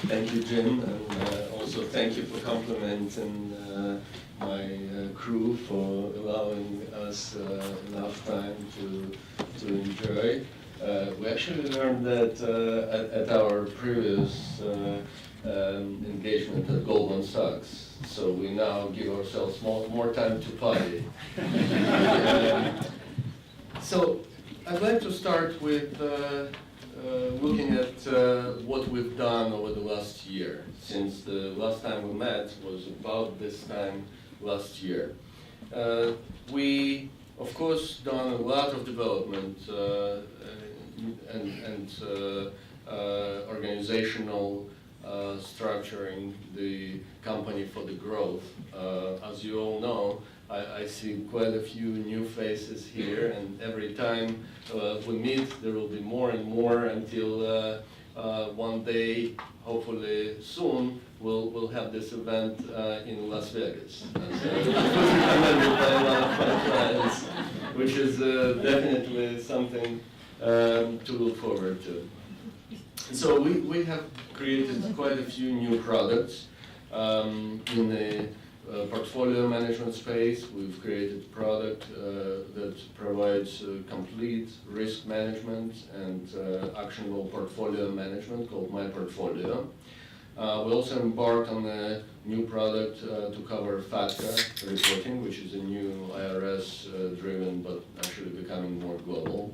Thank you, Jim, and also thank you for complimenting my crew for allowing us enough time to enjoy. We actually learned that at our previous engagement at Goldman Sachs, so we now give ourselves more time to party. So I'd like to start with looking at what we've done over the last year, since the last time we met was about this time last year. We, of course, done a lot of development and organizational structuring the company for the growth. As you all know, I see quite a few new faces here, and every time we meet, there will be more and more until one day, hopefully soon, we'll have this event in Las Vegas. Recommended by a lot of my clients, which is definitely something to look forward to. So we have created quite a few new products in the portfolio management space. We've created a product that provides complete risk management and actionable portfolio management called My Portfolio. We also embarked on a new product to cover FATCA reporting, which is a new IRS-driven but actually becoming more global.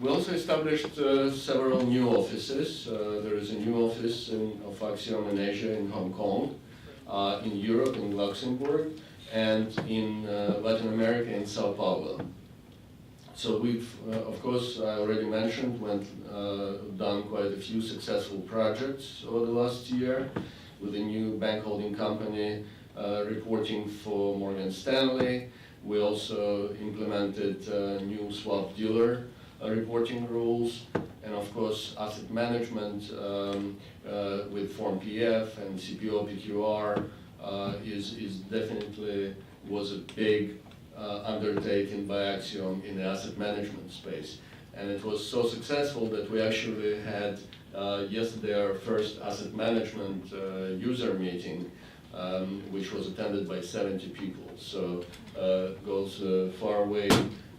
We also established several new offices. There is a new office of Axiom in Asia, in Hong Kong, in Europe, in Luxembourg, and in Latin America, in Sao Paulo. So we've, of course, I already mentioned, done quite a few successful projects over the last year with a new bank holding company reporting for Morgan Stanley. We also implemented new swap dealer reporting rules, and of course asset management with Form PF and CPO PQR is definitely was a big undertaking by Axiom in the asset management space. And it was so successful that we actually had yesterday our first asset management user meeting, which was attended by 70 people. So goes far away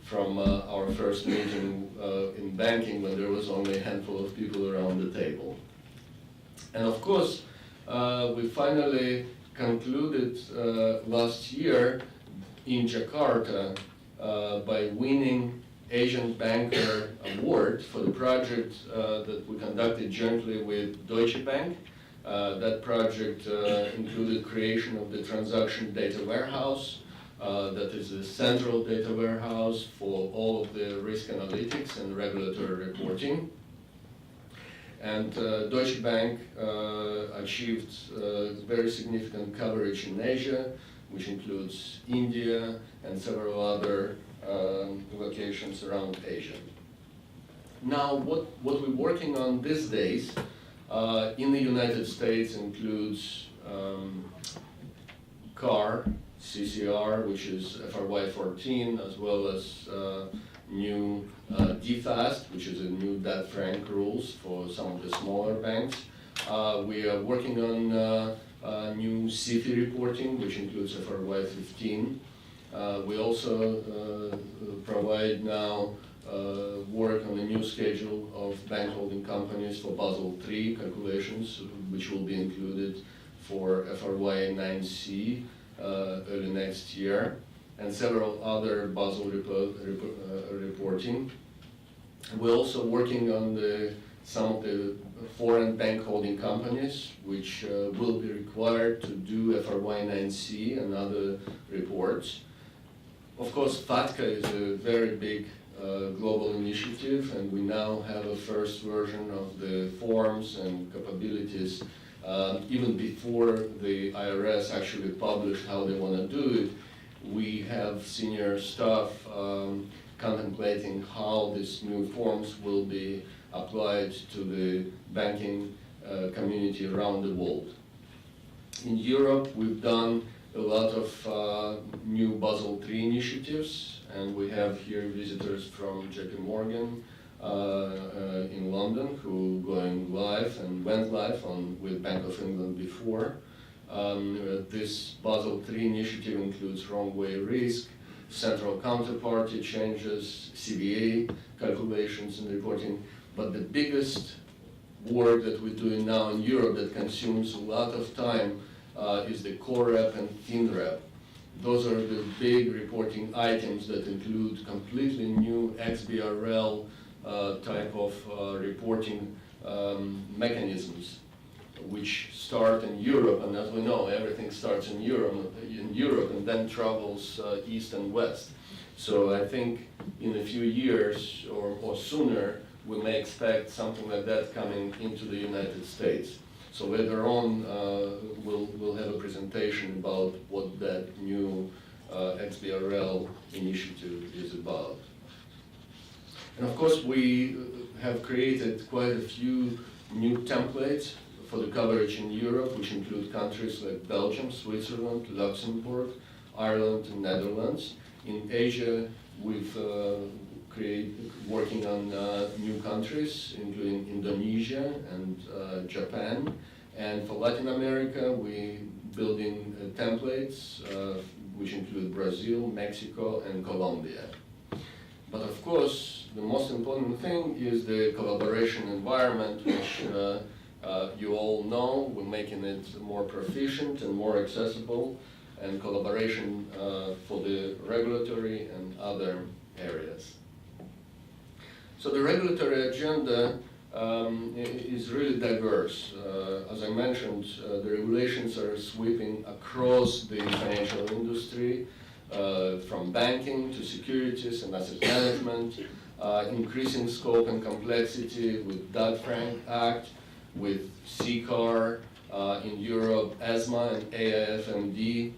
from our first meeting in banking when there was only a handful of people around the table. And of course, we finally concluded last year in Jakarta by winning Asian Banker Award for the project that we conducted jointly with Deutsche Bank. That project included creation of the transaction data warehouse, that is a central data warehouse for all of the risk analytics and regulatory reporting. And Deutsche Bank achieved very significant coverage in Asia, which includes India and several other locations around Asia. Now, what we're working on these days in the United States includes CAR, CCR, which is FRY 14, as well as new DFAST, which is a new Dodd-Frank rules for some of the smaller banks. We are working on new CFI reporting, which includes FRY 15. We also provide now work on a new schedule of bank holding companies for Basel III calculations, which will be included for FRY 9C early next year, and several other Basel reporting. We're also working on some of the foreign bank holding companies, which will be required to do FRY 9C and other reports. Of course, FATCA is a very big global initiative, and we now have a first version of the forms and capabilities. Even before the IRS actually published how they want to do it, we have senior staff contemplating how these new forms will be applied to the banking community around the world. In Europe, we've done a lot of new Basel III initiatives, and we have here visitors from JP Morgan in London who are going live live and went live with Bank of England before. This Basel III initiative includes wrong-way risk, central counterparty changes, CVA calculations and reporting. But the biggest work that we're doing now in Europe that consumes a lot of time is the core rep and thin rep. Those are the big reporting items that include completely new XBRL type of reporting mechanisms, which start in Europe, and as we know, everything starts in Europe and then travels east and west. So I think in a few years or sooner, we may expect something like that coming into the United States. So later on, we'll have a presentation about what that new XBRL initiative is about. And of course, we have created quite a few new templates for the coverage in Europe, which include countries like Belgium, Switzerland, Luxembourg, Ireland, and Netherlands. In Asia, we've working on new countries, including Indonesia and Japan. And for Latin America, we're building templates, which include Brazil, Mexico, and Colombia. But of course, the most important thing is the collaboration environment, which you all know. We're making it more proficient and more accessible, and collaboration for the regulatory and other areas. So the regulatory agenda is really diverse. As I mentioned, the regulations are sweeping across the financial industry, from banking to securities and asset management, increasing scope and complexity with Dodd-Frank Act, with CCAR in Europe, ESMA and AIFMD,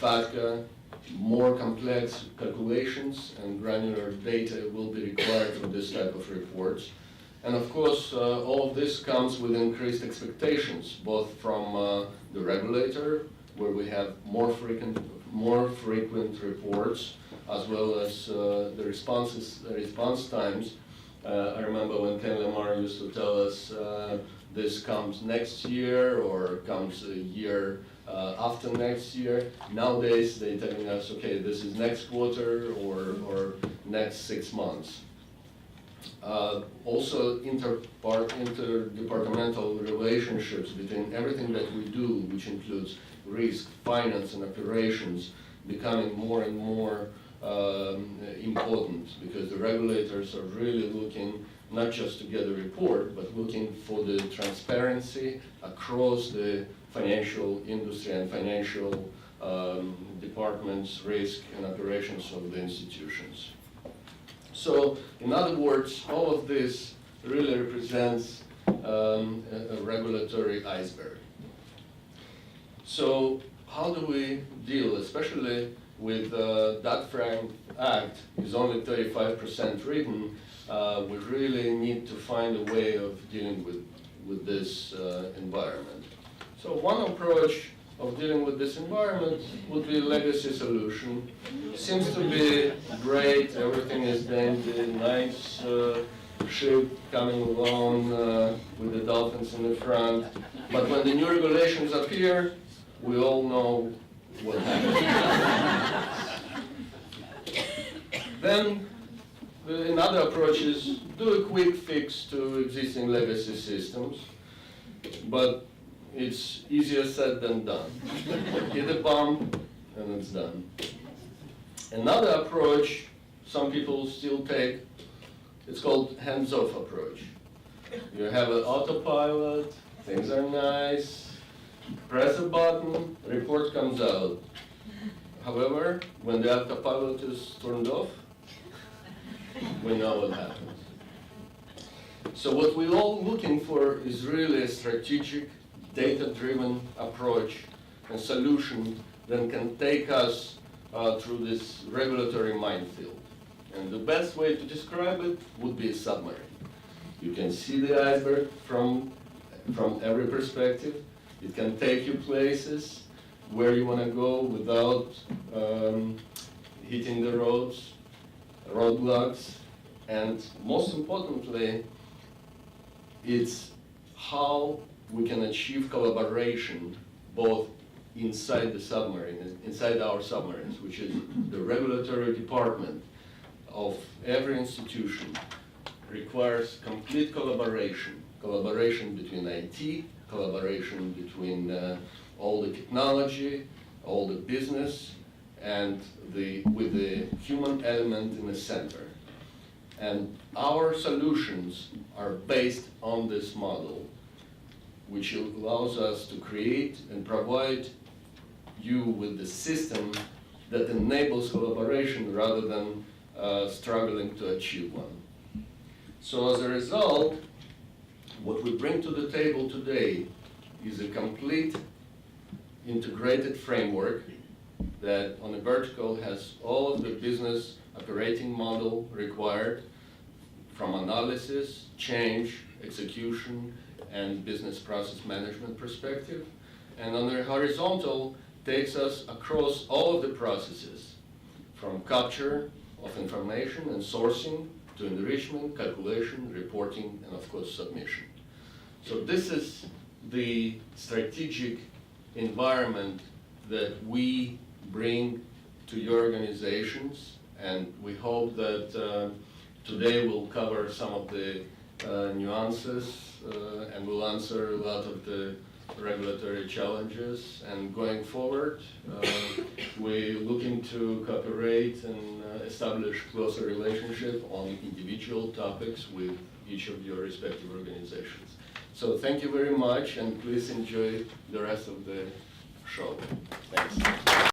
FATCA. More complex calculations and granular data will be required for this type of reports. And of course, all of this comes with increased expectations, both from the regulator, where we have more frequent reports, as well as the response times. I remember when Ken Lamar used to tell us this comes next year or comes a year after next year. Nowadays, they're telling us, okay, this is next quarter or next 6 months. Also, interdepartmental relationships between everything that we do, which includes risk, finance, and operations, becoming more and more important, because the regulators are really looking not just to get a report, but looking for the transparency across the financial industry and financial departments, risk, and operations of the institutions. So, in other words, all of this really represents a regulatory iceberg. So, how do we deal, especially with Dodd-Frank Act is only 35% written? We really need to find a way of dealing with this environment. So one approach of dealing with this environment would be a legacy solution. Seems to be great, everything is dandy, nice ship coming along with the dolphins in the front. But when the new regulations appear, we all know what happens. Then another approach is do a quick fix to existing legacy systems, but it's easier said than done. Hit a bump and it's done. Another approach some people still take, it's called hands-off approach. You have an autopilot, things are nice, press a button, report comes out. However, when the autopilot is turned off, we know what happens. So what we're all looking for is really a strategic, data-driven approach and solution that can take us through this regulatory minefield. And the best way to describe it would be a submarine. You can see the iceberg from every perspective. It can take you places where you want to go without hitting the roadblocks. And most importantly, it's how we can achieve collaboration both inside the submarine, inside our submarines, which is the regulatory department of every institution, requires complete collaboration. Collaboration between IT, collaboration between all the technology, all the business, and with the human element in the center. And our solutions are based on this model, which allows us to create and provide you with the system that enables collaboration rather than struggling to achieve one. So as a result, what we bring to the table today is a complete integrated framework that on a vertical has all of the business operating model required from analysis, change, execution, and business process management perspective. And on the horizontal takes us across all of the processes, from capture of information and sourcing to enrichment, calculation, reporting, and of course submission. So this is the strategic environment that we bring to your organizations, and we hope that today we'll cover some of the nuances and we'll answer a lot of the regulatory challenges. And going forward, we're looking to cooperate and establish closer relationship on individual topics with each of your respective organizations. So thank you very much, and please enjoy the rest of the show. Thanks.